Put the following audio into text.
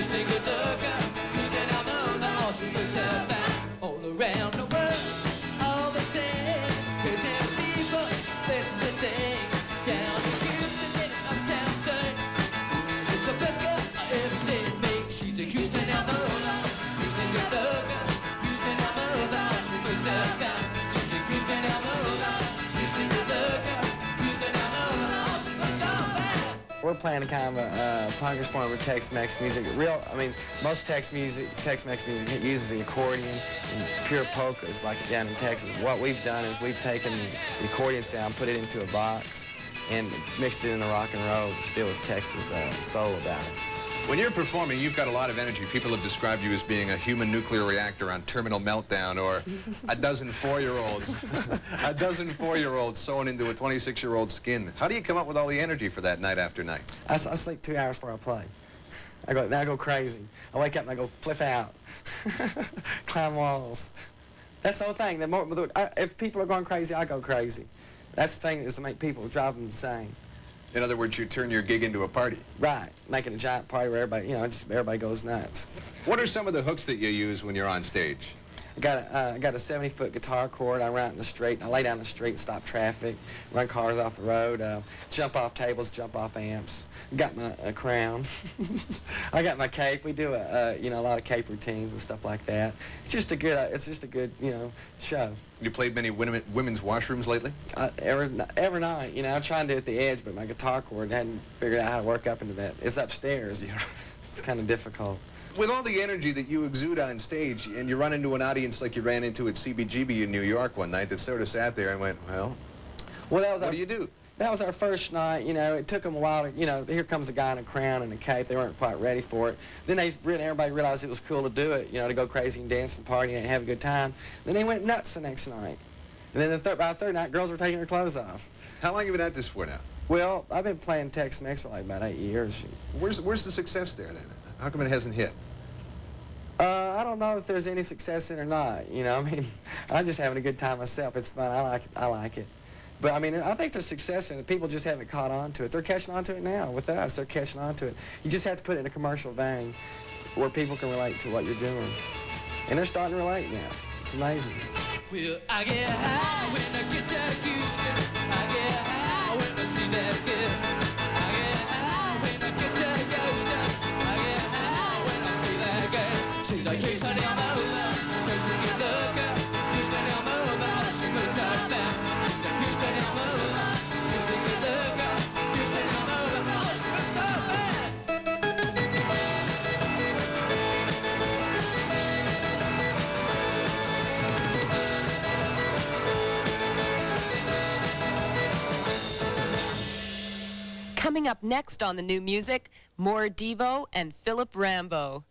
Houston, good looker. Houston, I'm on the ocean, yourself back all around the world. All the same, crazy people, this is the thing. Down in Houston, in uptown, son. It's the best girl I ever did meet. She's a Houston, I'm on the Houston, good looker. Houston, I'm on the ocean, yourself back. She's a Houston, I'm on the Houston, good looker. Houston, I'm on the ocean, yourself back. We're playing a kind of a punkish form of Tex-Mex music. Most Tex-Mex music uses the accordion and pure polkas like down in Texas. What we've done is we've taken the accordion sound, put it into a box, and mixed it in the rock and roll, still with Texas soul about it. When you're performing, you've got a lot of energy. People have described you as being a human nuclear reactor on terminal meltdown, or a dozen four-year-olds sewn into a 26-year-old skin. How do you come up with all the energy for that night after night? I sleep 2 hours before I play. I go crazy. I wake up and I go flip out, climb walls. That's the whole thing. If people are going crazy, I go crazy. That's the thing, is to make people drive them insane. In other words, you turn your gig into a party. Right, making a giant party where everybody, just everybody goes nuts. What are some of the hooks that you use when you're on stage? I got a 70-foot guitar cord. I run out in the street, and I lay down the street and stop traffic, run cars off the road, jump off tables, jump off amps. Got my crown. I got my cape. We do a lot of cape routines and stuff like that. It's just a good show. You played many women's washrooms lately? Every night, I try and do it at the edge, but my guitar cord hadn't figured out how to work up into that. It's upstairs. It's kind of difficult. With all the energy that you exude on stage, and you run into an audience like you ran into at CBGB in New York one night that sort of sat there and went, well, what do you do? That was our first night. It took them a while to, here comes a guy in a crown and a cape. They weren't quite ready for it. Then everybody realized it was cool to do it, to go crazy and dance and party and have a good time. Then they went nuts the next night. And then by the third night, girls were taking their clothes off. How long have you been at this for now? Well, I've been playing Tex-Mex for like about 8 years. Where's the success there, then? How come it hasn't hit? I don't know if there's any success in it or not, I'm just having a good time myself. It's fun. I like it. But, I think there's success in it. People just haven't caught on to it. They're catching on to it now with us. They're catching on to it. You just have to put it in a commercial vein where people can relate to what you're doing. And they're starting to relate now. It's amazing. Well, I get high when I get to Houston. I get high when I see that girl. I get high when I get to Houston. I get high when I see that girl. She's like Houston, I'm over. Houston, good looker. Houston, I'm over. Oh, she moves up back. She's like Houston, I'm over. Houston, good looker. Houston, I'm over. Oh, she moves up back. Coming up next on the new music, more Devo and Philip Rambo.